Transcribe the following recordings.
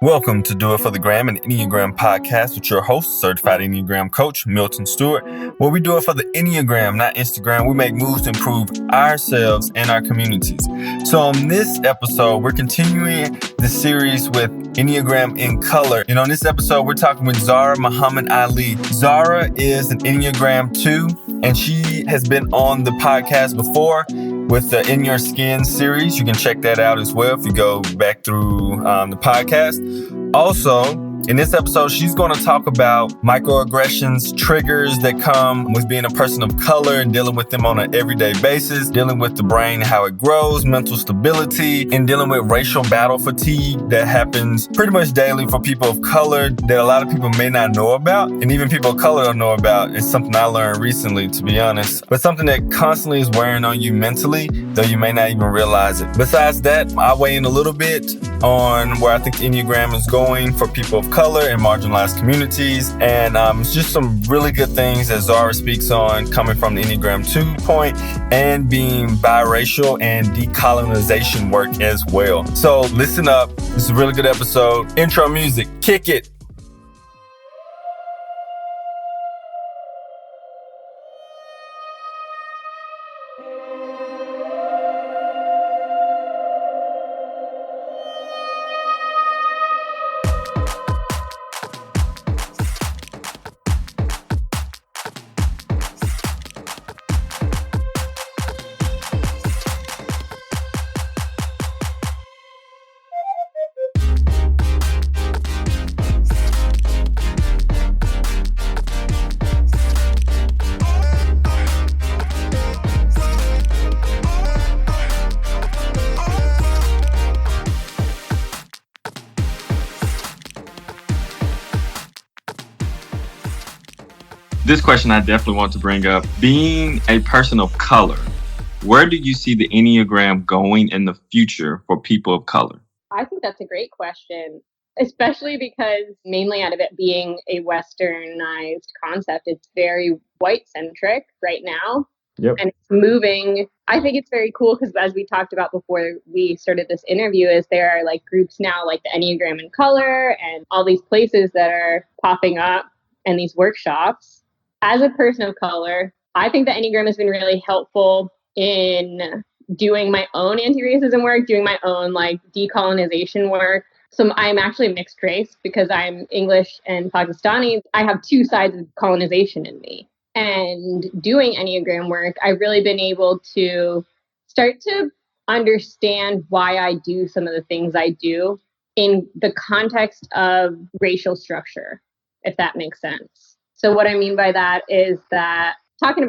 Welcome to Do It for the Gram, an Enneagram podcast with your host, certified Enneagram coach, Milton Stewart, where we do it for the Enneagram, not Instagram. We make moves to improve ourselves and our communities. So on this episode, we're continuing the series with Enneagram in color. And on this episode, we're talking with Zahra Mohamed Ali. Zahra is an Enneagram 2, and she has been on the podcast before with the In Your Skin series. You can check that out as well if you go back through the podcast. Also, in this episode, she's going to talk about microaggressions, triggers that come with being a person of color and dealing with them on an everyday basis, dealing with the brain, how it grows, mental stability, and dealing with racial battle fatigue that happens pretty much daily for people of color that a lot of people may not know about, and even people of color don't know about. It's something I learned recently, to be honest, but something that constantly is wearing on you mentally, though you may not even realize it. Besides that, I'll weigh in a little bit on where I think the Enneagram is going for people of color and marginalized communities. And it's just some really good things that Zahra speaks on coming from the Enneagram 2 point and being biracial and decolonization work as well. So listen up. This is a really good episode. Intro music. Kick it. This question I definitely want to bring up. Being a person of color, where do you see the Enneagram going in the future for people of color? I think that's a great question, especially because mainly out of it being a westernized concept, it's very white-centric right now. Yep. And it's moving. I think it's very cool because as we talked about before we started this interview, is there are like groups now like the Enneagram in color and all these places that are popping up and these workshops. As a person of color, I think the Enneagram has been really helpful in doing my own anti-racism work, doing my own like decolonization work. So I'm actually mixed race because I'm English and Pakistani. I have two sides of colonization in me. And doing Enneagram work, I've really been able to start to understand why I do some of the things I do in the context of racial structure, if that makes sense. So what I mean by that is that we're talking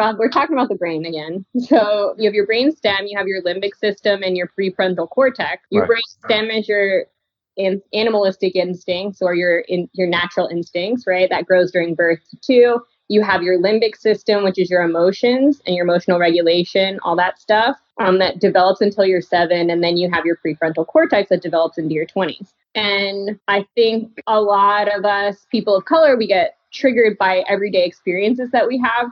about the brain again. So you have your brain stem, you have your limbic system and your prefrontal cortex. Your brain stem is your animalistic instincts or your natural instincts, right? That grows during birth to 2. You have your limbic system, which is your emotions and your emotional regulation, all that stuff that develops until you're 7. And then you have your prefrontal cortex that develops into your 20s. And I think a lot of us, people of color, we get triggered by everyday experiences that we have,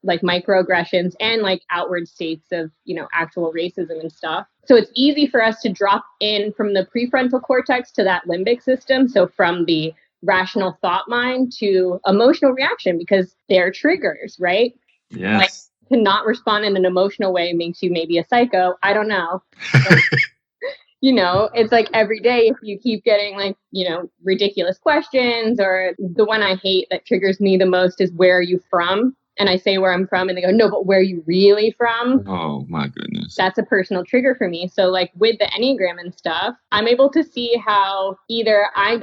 like microaggressions and like outward states of, actual racism and stuff. So it's easy for us to drop in from the prefrontal cortex to that limbic system. So from the rational thought mind to emotional reaction because they're triggers, right? Yes. Like to not respond in an emotional way makes you maybe a psycho. I don't know. It's like every day if you keep getting like, ridiculous questions, or the one I hate that triggers me the most is where are you from? And I say where I'm from and they go, no, but where are you really from? Oh my goodness. That's a personal trigger for me. So like with the Enneagram and stuff, I'm able to see how either I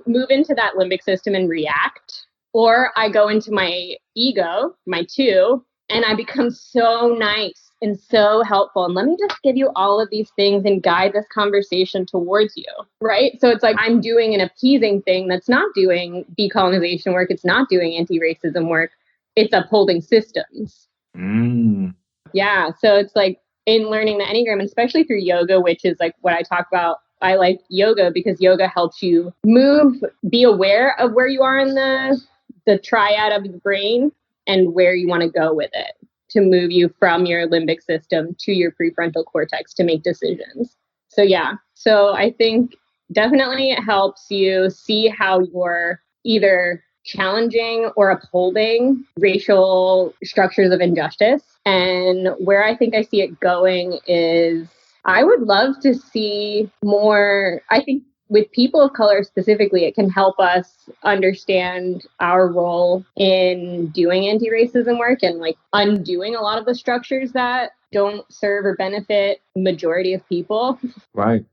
move into that limbic system and react, or I go into my ego, my 2, and I become so nice and so helpful. And let me just give you all of these things and guide this conversation towards you, right? So it's like I'm doing an appeasing thing that's not doing decolonization work. It's not doing anti-racism work. It's upholding systems. Yeah. So it's like in learning the Enneagram, especially through yoga, which is like what I talk about. I like yoga because yoga helps you be aware of where you are in the triad of the brain and where you want to go with it to move you from your limbic system to your prefrontal cortex to make decisions. So yeah, so I think definitely it helps you see how you're either challenging or upholding racial structures of injustice. And where I think I see it going is I would love to see more. I think with people of color specifically, it can help us understand our role in doing anti-racism work and like undoing a lot of the structures that don't serve or benefit majority of people. Right.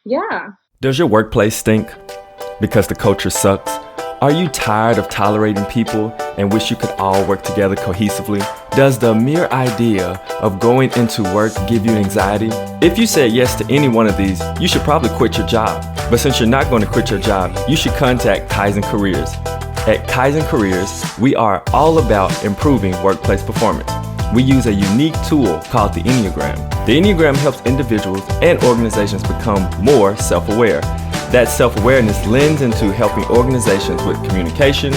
Yeah. Does your workplace stink because the culture sucks? Are you tired of tolerating people and wish you could all work together cohesively? Does the mere idea of going into work give you anxiety? If you said yes to any one of these, you should probably quit your job. But since you're not going to quit your job, you should contact Kaizen Careers. At Kaizen Careers, we are all about improving workplace performance. We use a unique tool called the Enneagram. The Enneagram helps individuals and organizations become more self-aware. That self-awareness lends into helping organizations with communication,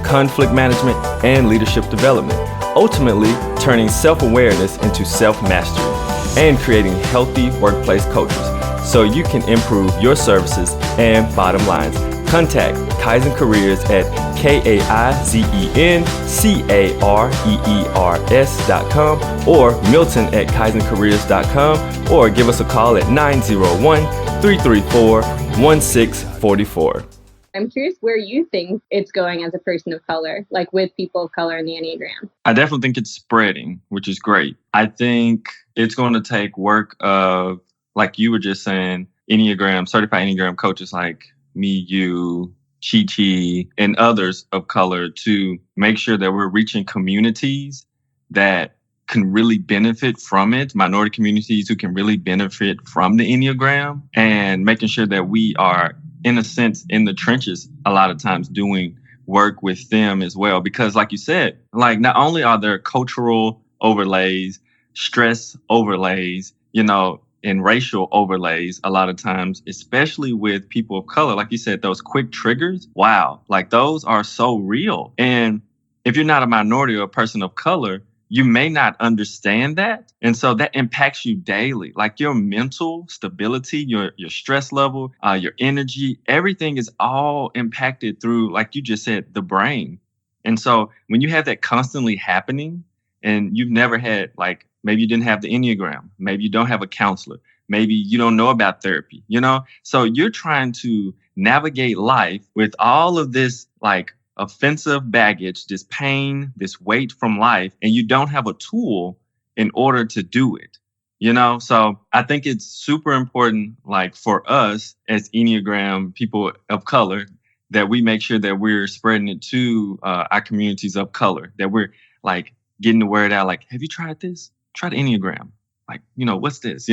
conflict management, and leadership development, ultimately turning self-awareness into self-mastery and creating healthy workplace cultures so you can improve your services and bottom lines. Contact Kaizen Careers at KAIZENCAREERS.com or Milton at KaizenCareers.com, or give us a call at 901-334-1644. I'm curious where you think it's going as a person of color, like with people of color in the Enneagram. I definitely think it's spreading, which is great. I think it's going to take work of, like you were just saying, Enneagram, certified Enneagram coaches like me, you, Chi, and others of color to make sure that we're reaching communities that can really benefit from it, minority communities who can really benefit from the Enneagram, and making sure that we are, in a sense, in the trenches a lot of times doing work with them as well. Because like you said, like not only are there cultural overlays, stress overlays, and racial overlays a lot of times, especially with people of color. Like you said, those quick triggers, wow, like those are so real. And if you're not a minority or a person of color, you may not understand that. And so that impacts you daily, like your mental stability, your stress level, your energy, everything is all impacted through, like you just said, the brain. And so when you have that constantly happening and you've never had, like, maybe you didn't have the Enneagram, maybe you don't have a counselor, maybe you don't know about therapy, so you're trying to navigate life with all of this, like, offensive baggage, this pain, this weight from life, and you don't have a tool in order to do it, So I think it's super important, like for us as Enneagram people of color, that we make sure that we're spreading it to our communities of color, that we're like getting the word out, like, have you tried this? Try the Enneagram. Like, what's this,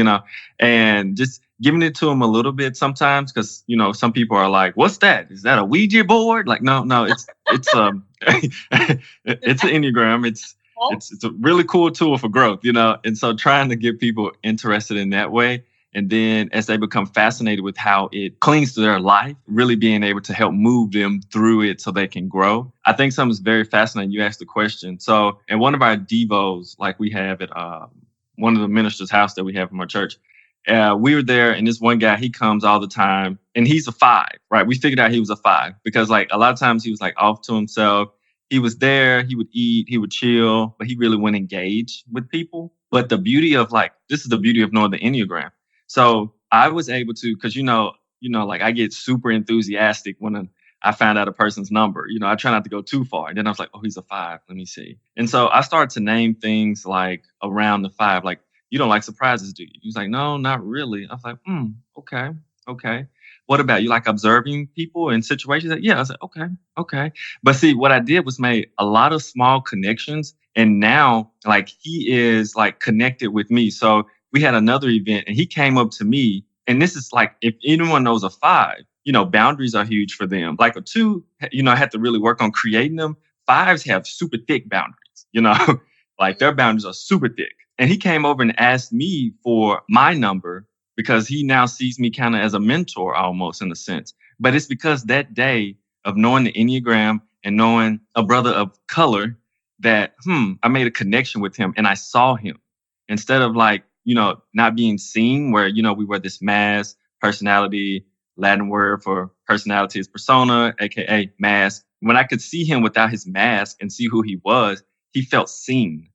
and just giving it to them a little bit sometimes, because, some people are like, what's that? Is that a Ouija board? Like, no, it's it's an Enneagram. It's a really cool tool for growth, and so trying to get people interested in that way. And then as they become fascinated with how it clings to their life, really being able to help move them through it so they can grow. I think something's very fascinating. You asked the question. So in one of our devos, like we have at one of the ministers' house that we have in our church, we were there, and this one guy, he comes all the time, and he's a 5, right? We figured out he was a 5 because, like, a lot of times he was like off to himself. He was there, he would eat, he would chill, but he really wouldn't engage with people. But the beauty of, like, this is the beauty of knowing the Enneagram. So I was able to, because, like, I get super enthusiastic when I find out a person's number. I try not to go too far. And then I was like, oh, he's a 5. Let me see. And so I started to name things like around the 5, like, you don't like surprises, do you? He's like, no, not really. I was like, okay. What about you? Like observing people in situations? Yeah, I was like, okay. But see, what I did was made a lot of small connections. And now, like, he is like connected with me. So we had another event and he came up to me, and this is like, if anyone knows a 5, boundaries are huge for them. Like a 2, I had to really work on creating them. 5s have super thick boundaries, like their boundaries are super thick. And he came over and asked me for my number because he now sees me kind of as a mentor almost, in a sense. But it's because that day of knowing the Enneagram and knowing a brother of color that, I made a connection with him and I saw him instead of, like, not being seen, where, we were this mass personality, Latin word for personality is persona, aka mask. When I could see him without his mask and see who he was, he felt seen.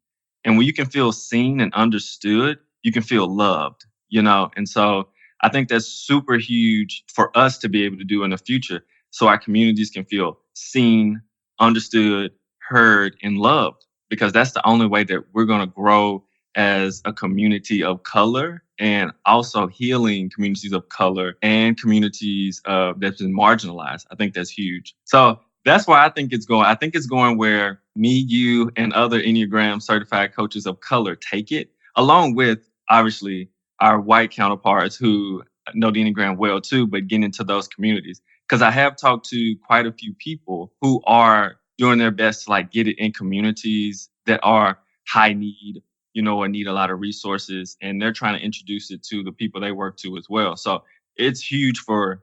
And when you can feel seen and understood, you can feel loved, And so I think that's super huge for us to be able to do in the future, so our communities can feel seen, understood, heard, and loved, because that's the only way that we're going to grow as a community of color, and also healing communities of color and communities that's been marginalized. I think that's huge. So that's where I think it's going. I think it's going where me, you, and other Enneagram certified coaches of color take it, along with, obviously, our white counterparts who know the Enneagram well too, but get into those communities. Because I have talked to quite a few people who are doing their best to get it in communities that are high need, or need a lot of resources, and they're trying to introduce it to the people they work to as well. So it's huge for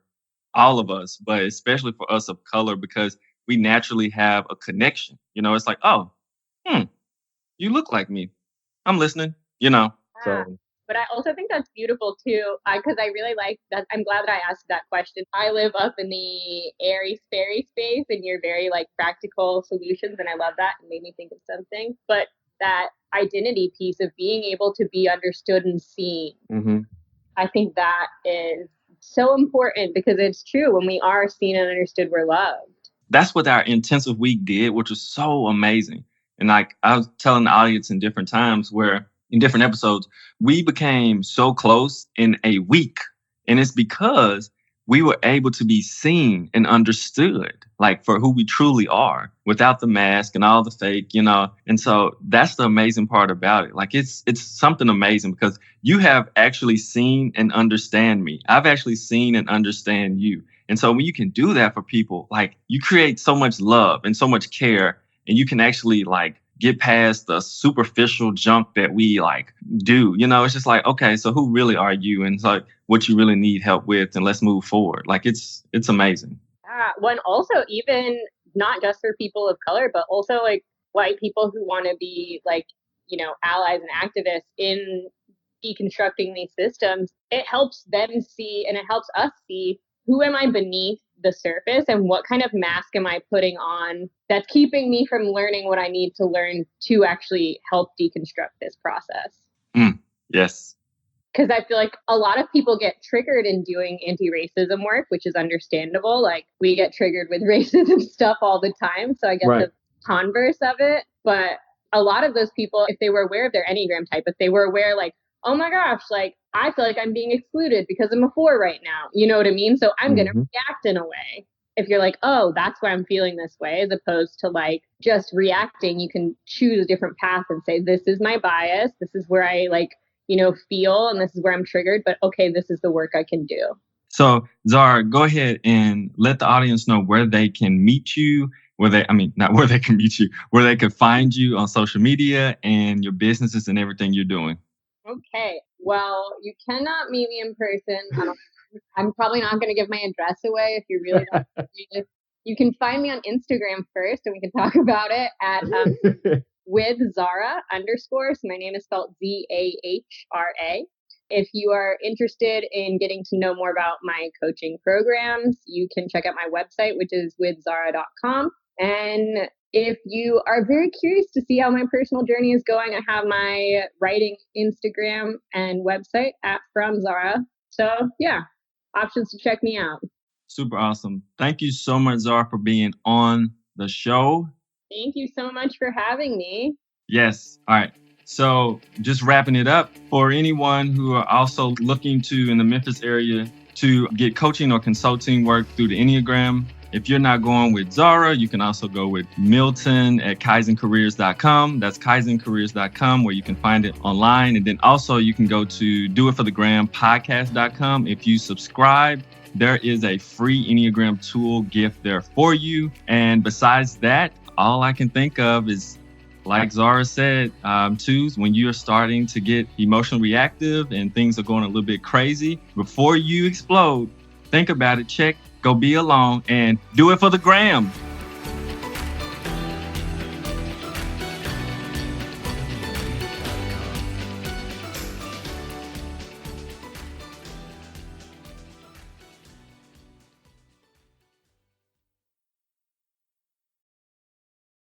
all of us, but especially for us of color, because we naturally have a connection. It's like, oh, you look like me. I'm listening, Yeah. So. But I also think that's beautiful too, because I really like that. I'm glad that I asked that question. I live up in the Aries fairy space, and you're very practical solutions, and I love that. It made me think of something. But that identity piece of being able to be understood and seen, I think that is so important, because it's true. When we are seen and understood, we're loved. That's what our intensive week did, which was so amazing. And I was telling the audience in different times where in different episodes, we became so close in a week. And it's because we were able to be seen and understood, for who we truly are, without the mask and all the fake, And so that's the amazing part about it. It's something amazing, because you have actually seen and understand me. I've actually seen and understand you. And so when you can do that for people, you create so much love and so much care, and you can actually get past the superficial junk that we do. It's just okay, so who really are you? And it's what you really need help with, and let's move forward. It's amazing. Yeah. One also, even not just for people of color, but also white people who want to be allies and activists in deconstructing these systems. It helps them see, and it helps us see, who am I beneath the surface, and what kind of mask am I putting on that's keeping me from learning what I need to learn to actually help deconstruct this process. Yes. Because I feel like a lot of people get triggered in doing anti-racism work, which is understandable. We get triggered with racism stuff all the time. So I get the converse of it. But a lot of those people, if they were aware of their Enneagram type, if they were aware, oh my gosh, I feel like I'm being excluded because I'm a 4 right now. You know what I mean? So I'm going to react in a way. If you're oh, that's why I'm feeling this way, as opposed to just reacting, you can choose a different path and say, this is my bias. This is where I feel, and this is where I'm triggered. But okay, this is the work I can do. So Zahra, go ahead and let the audience know where they can meet you, not where they can meet you, where they can find you on social media and your businesses and everything you're doing. Okay. Well, you cannot meet me in person. I'm probably not going to give my address away if you really don't. You can find me on Instagram first, and we can talk about it at with Zahra _. So my name is spelled Zahra. If you are interested in getting to know more about my coaching programs, you can check out my website, which is withzahra.com. And if you are very curious to see how my personal journey is going, I have my writing Instagram and website at From Zahra. So yeah, options to check me out. Super awesome. Thank you so much, Zahra, for being on the show. Thank you so much for having me. Yes. All right. So just wrapping it up, for anyone who are also looking to, in the Memphis area, to get coaching or consulting work through the Enneagram, if you're not going with Zahra, you can also go with Milton at kaizencareers.com. That's kaizencareers.com, where you can find it online. And then also you can go to doitforthegrampodcast.com. If you subscribe, there is a free Enneagram tool gift there for you. And besides that, all I can think of is, like Zahra said, too, when you're starting to get emotionally reactive and things are going a little bit crazy, before you explode, think about it, check, go be alone, and do it for the gram.